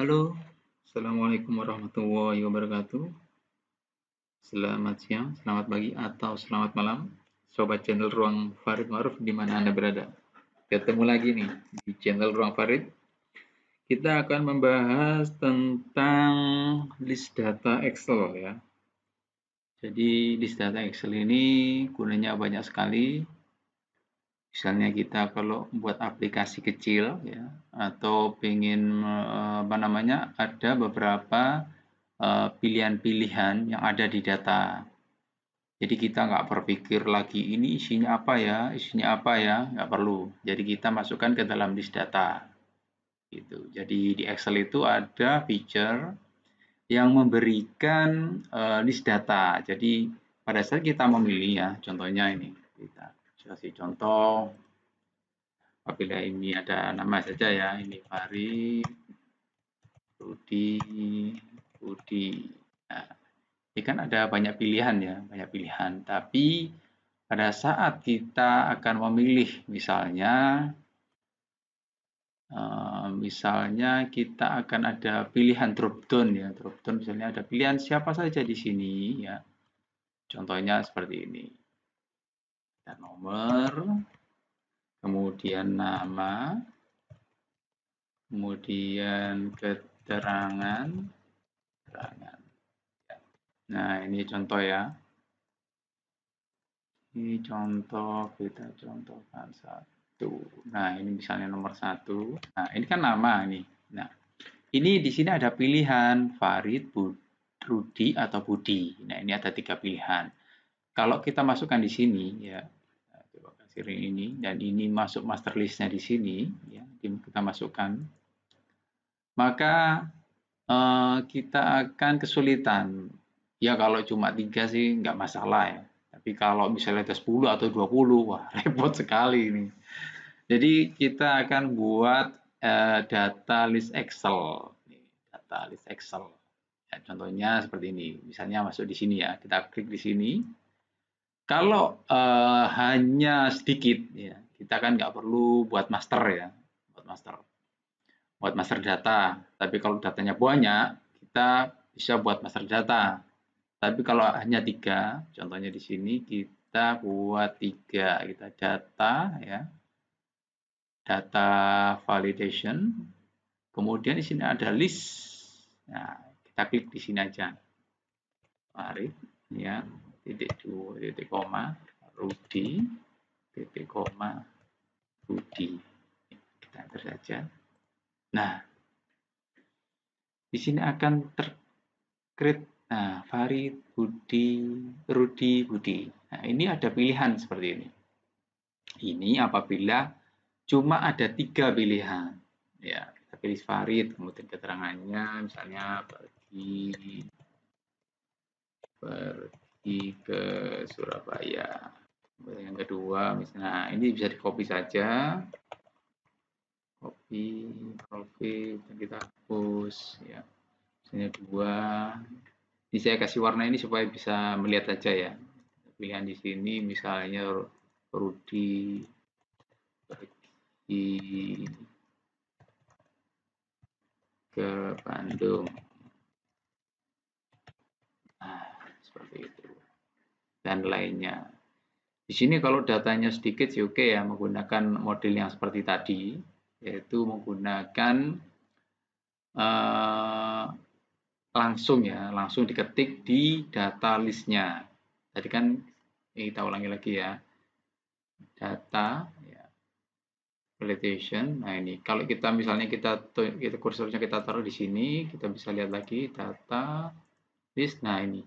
Halo, Assalamualaikum warahmatullahi wabarakatuh. Selamat siang, selamat pagi, atau selamat malam, Sobat channel Ruang Farid Maruf di mana Anda berada. Ketemu lagi nih di channel Ruang Farid. Kita akan membahas tentang list data Excel ya. Jadi list data Excel ini gunanya banyak sekali. Misalnya kita kalau buat aplikasi kecil ya, atau pengen ada beberapa pilihan-pilihan yang ada di data. Jadi kita nggak berpikir lagi ini isinya apa ya, nggak perlu. Jadi kita masukkan ke dalam list data. Gitu. Jadi di Excel itu ada feature yang memberikan list data. Jadi pada saat kita memilih ya, contohnya ini kita kasih contoh. Apabila ini ada nama saja ya, ini Farid, Rudi, Budi. Nah, ini kan ada banyak pilihan ya, banyak pilihan. Tapi pada saat kita akan memilih, misalnya kita akan ada pilihan drop down ya, drop down misalnya ada pilihan siapa saja di sini ya. Contohnya seperti ini. Dan nomor, kemudian nama, kemudian keterangan. Nah, ini contoh ya. Ini contoh, kita contohkan satu. Nah, ini misalnya nomor satu. Nah, ini kan nama nih. Nah, ini di sini ada pilihan Farid, Rudi, atau Budi. Nah, ini ada 3 pilihan. Kalau kita masukkan di sini, ya, coba kasih ring ini, dan ini masuk master list-nya di sini, ya, kita masukkan, maka kita akan kesulitan. Ya, kalau cuma 3 sih nggak masalah ya. Tapi kalau misalnya ada 10 atau 20, wah repot sekali ini. Jadi kita akan buat data list Excel. Data list Excel. Ya, contohnya seperti ini. Misalnya masuk di sini ya. Kita klik di sini. Kalau hanya sedikit, ya, kita kan nggak perlu buat master ya. Buat master data. Tapi kalau datanya banyak, kita bisa buat master data. Tapi kalau hanya 3, contohnya di sini kita buat 3, kita data ya, data validation, kemudian di sini ada list. Nah, kita klik di sini aja. Mari ya, titik 2, titik koma, Rudi, titik koma, Budi. Kita enter saja. Nah, di sini akan tercreate. Nah, Farid, Budi, Rudi, Budi. Nah, ini ada pilihan seperti ini. Ini apabila cuma ada 3 pilihan. Ya, kita pilih Farid, kemudian keterangannya misalnya pergi ke Surabaya. Kemudian yang kedua, misalnya ini bisa di-copy saja. Copy, dan kita hapus ya. Misalnya 2. Ini saya kasih warna ini supaya bisa melihat aja ya. Pilihan di sini misalnya Rudi pergi ke Bandung. Nah, seperti itu. Dan lainnya. Di sini kalau datanya sedikit sih oke ya, menggunakan model yang seperti tadi, yaitu menggunakan langsung diketik di data list-nya. Tadi kan kita ulangi lagi ya. Data ya, validation. Nah, ini kalau kita misalnya kita kursornya kita taruh di sini, kita bisa lihat lagi data list. Nah, ini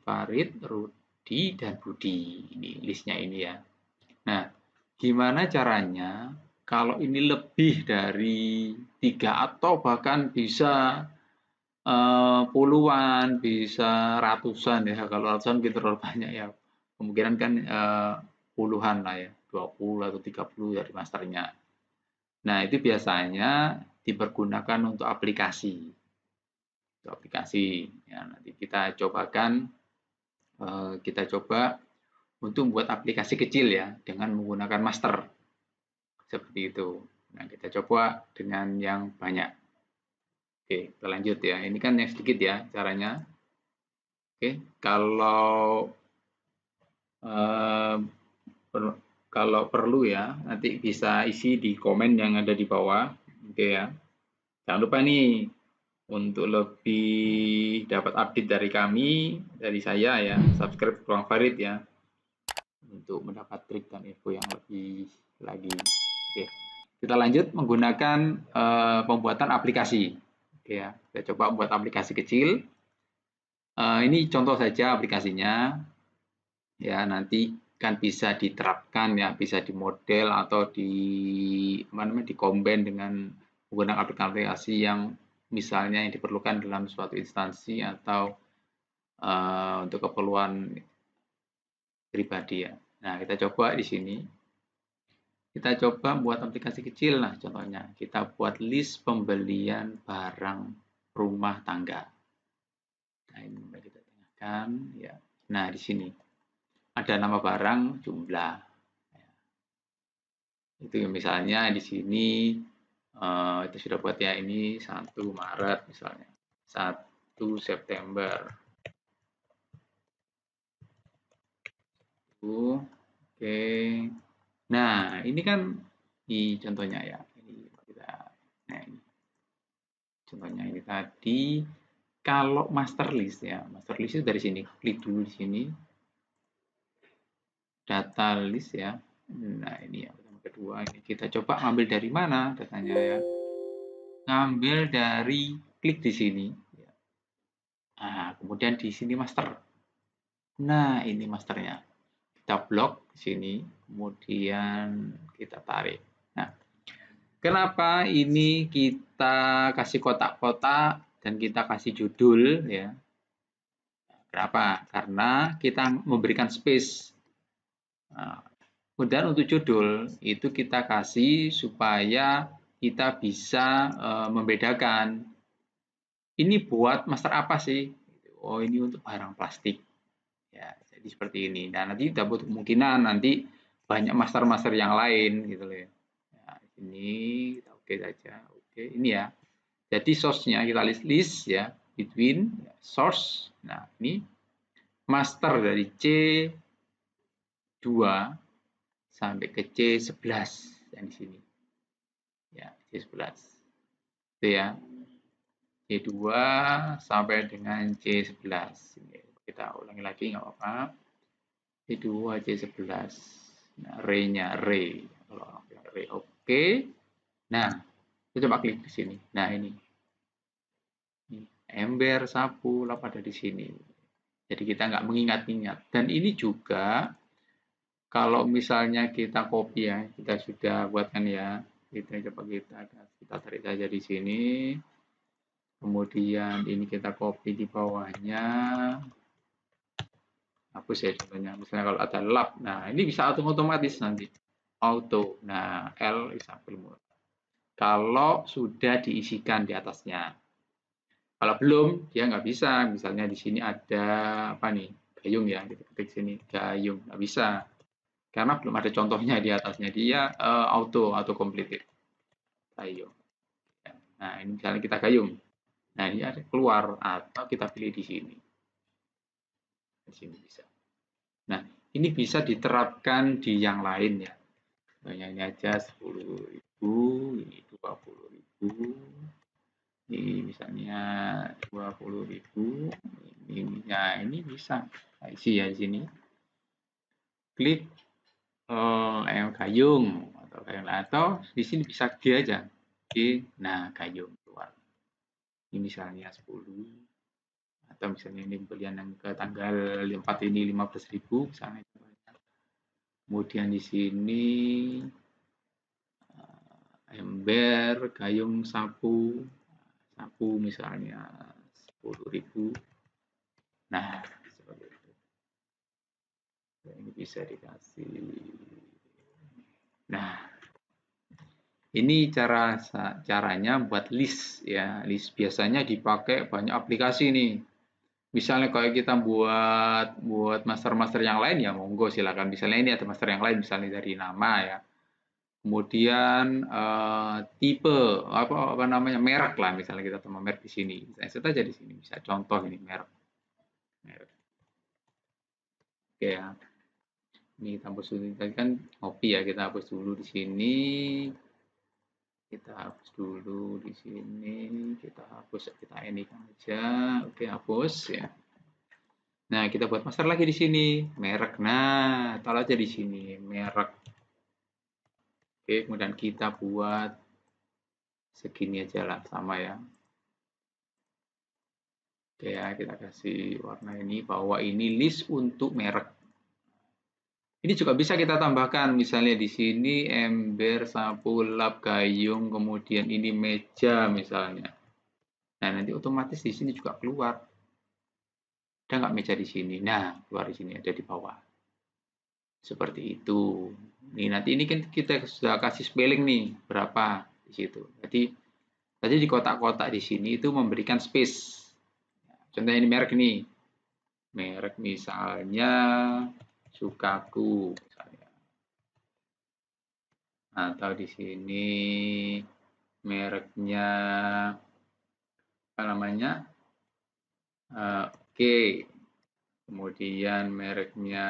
Farid, Rudi, dan Budi. Ini listnya ini ya. Nah, gimana caranya kalau ini lebih dari 3 atau bahkan bisa puluhan, bisa ratusan ya. Kalau ratusan kita terlalu banyak ya. Kemungkinan kan puluhan lah ya, 20 atau 30 dari masternya. Nah, itu biasanya dipergunakan untuk aplikasi. Untuk aplikasi. Ya, nanti kita cobakan, kita coba untuk membuat aplikasi kecil ya, dengan menggunakan master. Seperti itu. Nah, kita coba dengan yang banyak. Oke, kita lanjut ya. Ini kan yang sedikit ya caranya. Oke, kalau eh, kalau perlu ya, nanti bisa isi di komen yang ada di bawah. Oke ya. Jangan lupa nih, untuk lebih dapat update dari kami, dari saya ya, subscribe Ruang Farid ya, untuk mendapat trik dan info yang lebih lagi. Oke, kita lanjut menggunakan pembuatan aplikasi. Oke ya, kita coba buat aplikasi kecil. Ini contoh saja aplikasinya. Ya, nanti kan bisa diterapkan ya, bisa dimodel atau dikombin dengan menggunakan aplikasi yang misalnya yang diperlukan dalam suatu instansi atau untuk keperluan pribadi ya. Nah, kita coba di sini. Kita coba buat aplikasi kecil lah contohnya. Kita buat list pembelian barang rumah tangga. Nah, ini kita tengahkan ya. Nah, di sini ada nama barang, jumlah. Itu misalnya di sini itu sudah buat ya, ini 1 Maret misalnya. 1 September. Oke. Nah, ini kan di contohnya ya. Ini kita nah ini. Contohnya ini tadi kalau master list ya. Master list itu dari sini. Klik dulu di sini. Data list ya. Nah, ini yang kedua ini kita coba ambil dari mana datanya ya. Ngambil dari klik di sini. Nah, kemudian di sini master. Nah, ini masternya. Kita blok di sini, kemudian kita tarik. Nah, kenapa ini kita kasih kotak-kotak dan kita kasih judul ya? Kenapa? Karena kita memberikan space. Nah, kemudian untuk judul itu kita kasih supaya kita bisa membedakan ini buat master apa sih? Oh, ini untuk barang plastik. Ya, jadi seperti ini. Nah, nanti dapat kemungkinan nanti banyak master-master yang lain gitu loh ya. Nah, ini kita oke saja. Oke, ini ya. Jadi source-nya kita list ya, between ya, source. Nah, ini master dari C2 sampai ke C11 yang di sini. Ya, C11. Itu ya. C2 sampai dengan C11. Kita ulangi lagi nggak apa-apa. C2, C11. Nah, re-nya re. Kalau re oke. Nah, kita coba klik di sini. Nah, ini. Ember, sapu, lap ada di sini. Jadi kita nggak mengingat-ingat. Dan ini juga kalau misalnya kita copy ya, kita sudah buatkan ya. Kita coba kita tarik saja di sini. Kemudian ini kita copy di bawahnya. Hapus ya contohnya. Misalnya kalau ada lap, nah ini bisa otomatis nanti. Auto. Nah, L example mode. Kalau sudah diisikan di atasnya. Kalau belum, dia nggak bisa. Misalnya di sini ada apa nih? Gayung ya, kita ketik sini gayung, nggak bisa. Karena belum ada contohnya di atasnya. Dia auto completed. Gayung. Nah, ini misalnya kita gayung. Nah, ini ada keluar atau kita pilih di sini. Di sini bisa. Nah, ini bisa diterapkan di yang lain ya. Contohnya ini aja 10.000, ini 20.000. Ini misalnya 20.000, ini ya ini bisa isi ya di sini. Klik gayung atau di sini bisa G aja. G, nah gayung keluar. Ini misalnya 10 atau misalnya ini pembelian yang ke tanggal 4 ini 15.000 misalnya. Kemudian di sini ember, gayung, sapu misalnya 10.000. Nah, seperti itu. Ini bisa dikasih. Nah, ini caranya buat list ya. List biasanya dipakai banyak aplikasi nih. Misalnya kalau kita buat master-master yang lain ya monggo silakan. Misalnya ini ada master yang lain misalnya dari nama ya. Kemudian tipe apa namanya merek lah, misalnya kita tambah merek di sini. Saya set aja di sini, bisa contoh ini merek. Oke ya. Ini kita hapus dulu, tadi kan kopi ya, kita hapus dulu di sini. Kita hapus dulu di sini, kita hapus, kita ini aja. Oke, hapus ya. Nah, kita buat master lagi di sini, merek. Nah, taruh aja di sini, merek. Oke, kemudian kita buat segini aja lah, sama ya. Oke ya, kita kasih warna ini, bahwa ini list untuk merek. Ini juga bisa kita tambahkan, misalnya di sini ember, sapu, lap, gayung, kemudian ini meja misalnya. Nah, nanti otomatis di sini juga keluar. Ada nggak meja di sini? Nah, keluar di sini, ada di bawah. Seperti itu. Nih, nanti ini kan kita sudah kasih spelling nih, berapa di situ. Jadi, tadi di kotak-kotak di sini itu memberikan space. Contohnya ini merek nih. Merek misalnya Sukaku misalnya. Atau di sini mereknya apa namanya? Oke. Kemudian mereknya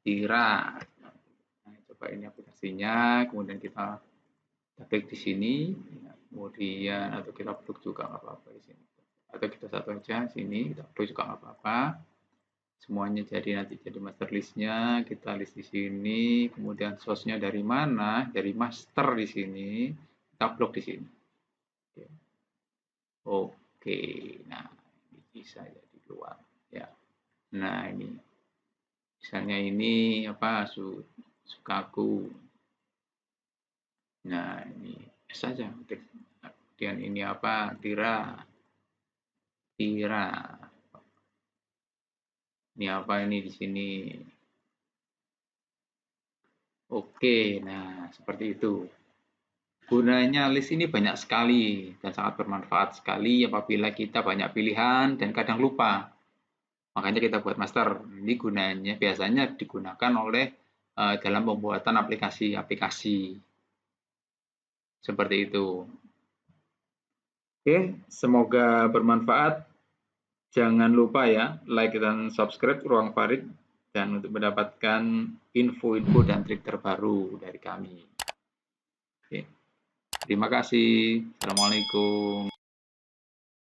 Tira. Nah, coba ini aplikasinya, kemudian kita klik di sini, kemudian atau kita plug juga nggak apa-apa di sini. Atau kita satu aja sini, kita plug juga nggak apa-apa. Semuanya jadi nanti jadi master listnya, kita list di sini, kemudian source-nya dari mana? Dari master di sini, kita plug di sini. Oke, nah ini bisa jadi keluar ya. Nah ini, misalnya ini apa? Sukaku. Nah ini saja. Kemudian ini apa? Tira. Ini apa ini di sini? Oke, nah seperti itu. Gunanya list ini banyak sekali dan sangat bermanfaat sekali apabila kita banyak pilihan dan kadang lupa. Makanya kita buat master. Ini gunanya biasanya digunakan oleh dalam pembuatan aplikasi-aplikasi. Seperti itu. Oke, semoga bermanfaat. Jangan lupa ya, like dan subscribe Ruang Farid dan untuk mendapatkan info-info dan trik terbaru dari kami. Oke. Terima kasih. Assalamualaikum.